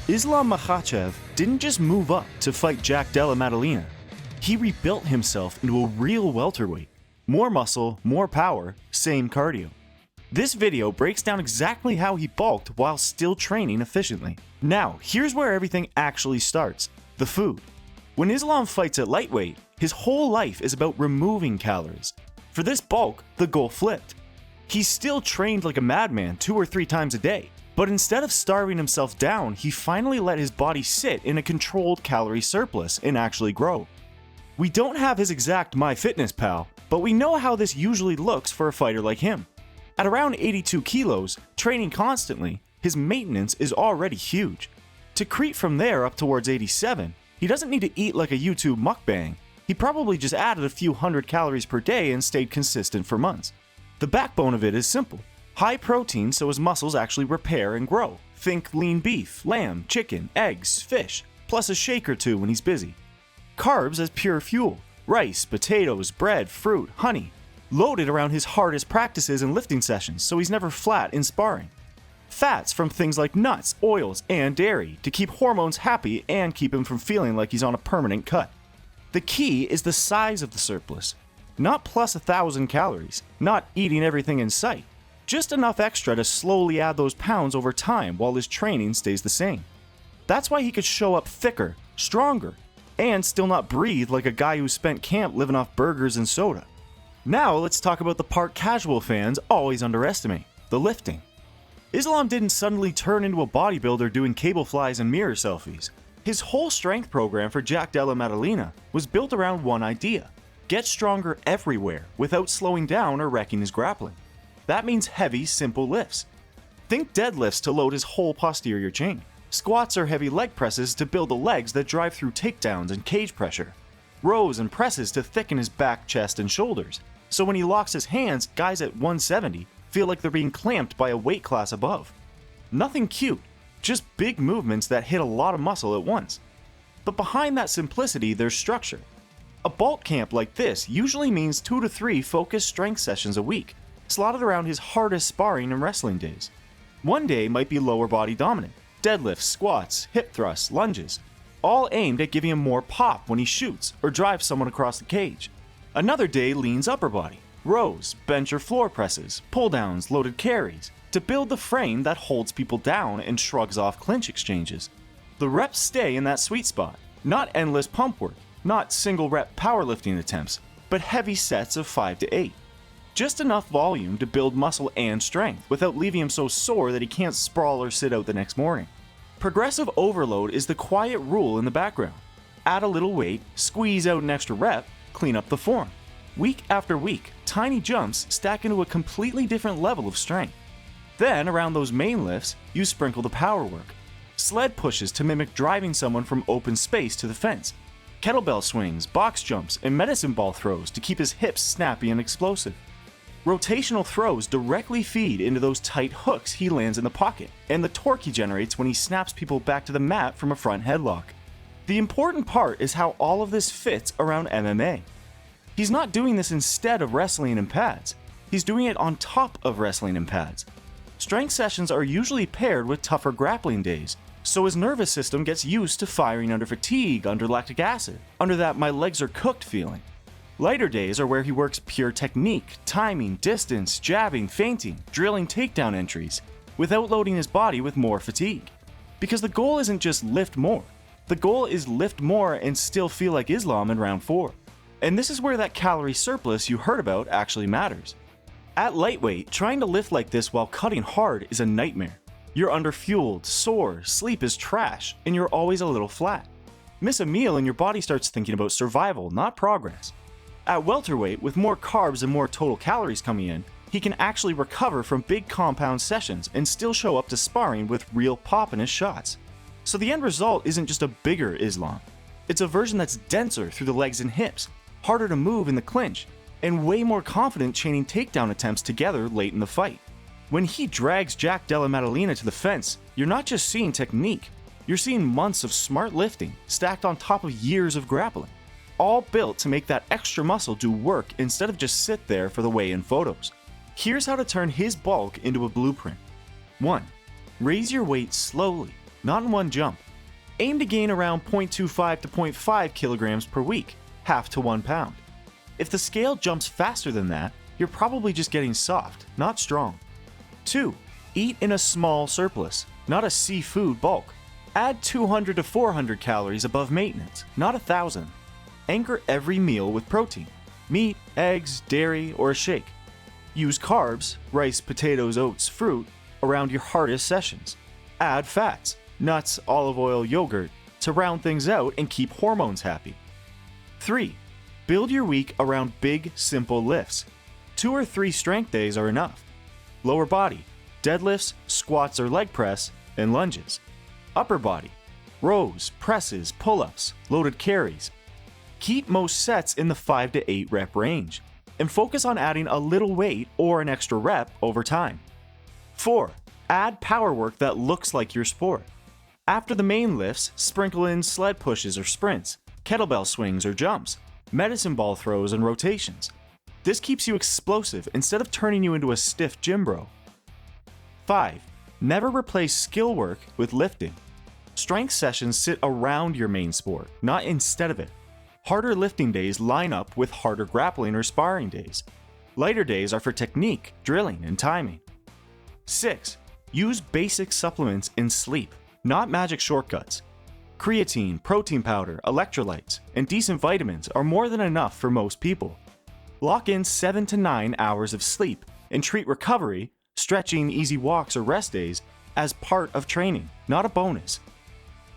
Islam Makhachev didn't just move up to fight Jack Della Maddalena. He rebuilt himself into a real welterweight. More muscle, more power, same cardio. This video breaks down exactly how he bulked while still training efficiently. Now, here's where everything actually starts: the food. When Islam fights at lightweight, his whole life is about removing calories. For this bulk, the goal flipped. He still trained like a madman 2 or 3 times a day, but instead of starving himself down, he finally let his body sit in a controlled calorie surplus and actually grow. We don't have his exact MyFitnessPal, but we know how this usually looks for a fighter like him. At around 82 kilos, training constantly, his maintenance is already huge. To creep from there up towards 87, he doesn't need to eat like a YouTube mukbang. He probably just added a few hundred calories per day and stayed consistent for months. The backbone of it is simple: high protein so his muscles actually repair and grow. Think lean beef, lamb, chicken, eggs, fish, plus a shake or two when he's busy. Carbs as pure fuel: rice, potatoes, bread, fruit, honey, loaded around his hardest practices and lifting sessions so he's never flat in sparring. Fats from things like nuts, oils, and dairy to keep hormones happy and keep him from feeling like he's on a permanent cut. The key is the size of the surplus. Not plus 1,000 calories, not eating everything in sight, just enough extra to slowly add those pounds over time while his training stays the same. That's why he could show up thicker, stronger, and still not breathe like a guy who spent camp living off burgers and soda. Now let's talk about the part casual fans always underestimate: the lifting. Islam didn't suddenly turn into a bodybuilder doing cable flies and mirror selfies. His whole strength program for Jack Della Maddalena was built around one idea: get stronger everywhere without slowing down or wrecking his grappling. That means heavy, simple lifts. Think deadlifts to load his whole posterior chain. Squats or heavy leg presses to build the legs that drive through takedowns and cage pressure. Rows and presses to thicken his back, chest, and shoulders, so when he locks his hands, guys at 170 feel like they're being clamped by a weight class above. Nothing cute, just big movements that hit a lot of muscle at once. But behind that simplicity, there's structure. A bulk camp like this usually means 2 to 3 focused strength sessions a week, slotted around his hardest sparring and wrestling days. One day might be lower body dominant: deadlifts, squats, hip thrusts, lunges, all aimed at giving him more pop when he shoots or drives someone across the cage. Another day leans upper body: rows, bench or floor presses, pull downs, loaded carries, to build the frame that holds people down and shrugs off clinch exchanges. The reps stay in that sweet spot, not endless pump work, not single rep powerlifting attempts, but heavy sets of 5 to 8. Just enough volume to build muscle and strength without leaving him so sore that he can't sprawl or sit out the next morning. Progressive overload is the quiet rule in the background. Add a little weight, squeeze out an extra rep, clean up the form. Week after week, tiny jumps stack into a completely different level of strength. Then, around those main lifts, you sprinkle the power work. Sled pushes to mimic driving someone from open space to the fence. Kettlebell swings, box jumps, and medicine ball throws to keep his hips snappy and explosive. Rotational throws directly feed into those tight hooks he lands in the pocket, and the torque he generates when he snaps people back to the mat from a front headlock. The important part is how all of this fits around MMA. He's not doing this instead of wrestling in pads. He's doing it on top of wrestling in pads. Strength sessions are usually paired with tougher grappling days, so his nervous system gets used to firing under fatigue, under lactic acid, under that "my legs are cooked" feeling. Lighter days are where he works pure technique, timing, distance, jabbing, feinting, drilling takedown entries, without loading his body with more fatigue. Because the goal isn't just lift more. The goal is lift more and still feel like Islam in round 4. And this is where that calorie surplus you heard about actually matters. At lightweight, trying to lift like this while cutting hard is a nightmare. You're underfueled, sore, sleep is trash, and you're always a little flat. Miss a meal and your body starts thinking about survival, not progress. At welterweight, with more carbs and more total calories coming in, he can actually recover from big compound sessions and still show up to sparring with real pop in his shots. So the end result isn't just a bigger Islam. It's a version that's denser through the legs and hips, harder to move in the clinch, and way more confident chaining takedown attempts together late in the fight. When he drags Jack Della Maddalena to the fence, you're not just seeing technique, you're seeing months of smart lifting stacked on top of years of grappling, all built to make that extra muscle do work instead of just sit there for the weigh-in photos. Here's how to turn his bulk into a blueprint. 1. Raise your weight slowly. not in one jump. Aim to gain around 0.25 to 0.5 kilograms per week, half to 1 pound. If the scale jumps faster than that, you're probably just getting soft, not strong. 2. Eat in a small surplus, not a seafood bulk. Add 200 to 400 calories above maintenance, not 1,000. Anchor every meal with protein, meat, eggs, dairy, or a shake. Use carbs, rice, potatoes, oats, fruit, around your hardest sessions. Add fats, nuts, olive oil, yogurt, to round things out and keep hormones happy. 3. Build your week around big, simple lifts. 2 or 3 strength days are enough. Lower body, deadlifts, squats or leg press, and lunges. Upper body, rows, presses, pull-ups, loaded carries. Keep most sets in the 5 to 8 rep range, and focus on adding a little weight or an extra rep over time. 4. Add power work that looks like your sport. After the main lifts, sprinkle in sled pushes or sprints, kettlebell swings or jumps, medicine ball throws and rotations. This keeps you explosive instead of turning you into a stiff gym bro. 5. Never replace skill work with lifting. Strength sessions sit around your main sport, not instead of it. Harder lifting days line up with harder grappling or sparring days. Lighter days are for technique, drilling, and timing. 6. Use basic supplements in sleep, not magic shortcuts. Creatine, protein powder, electrolytes, and decent vitamins are more than enough for most people. Lock in 7 to 9 hours of sleep and treat recovery, stretching, easy walks, or rest days as part of training, not a bonus.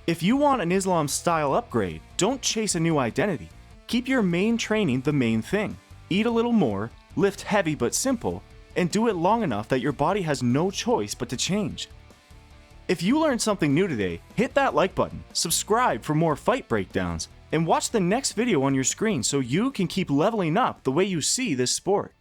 If you want an Islam-style upgrade, don't chase a new identity. Keep your main training the main thing. Eat a little more, lift heavy but simple, and do it long enough that your body has no choice but to change. If you learned something new today, hit that like button, subscribe for more fight breakdowns, and watch the next video on your screen so you can keep leveling up the way you see this sport.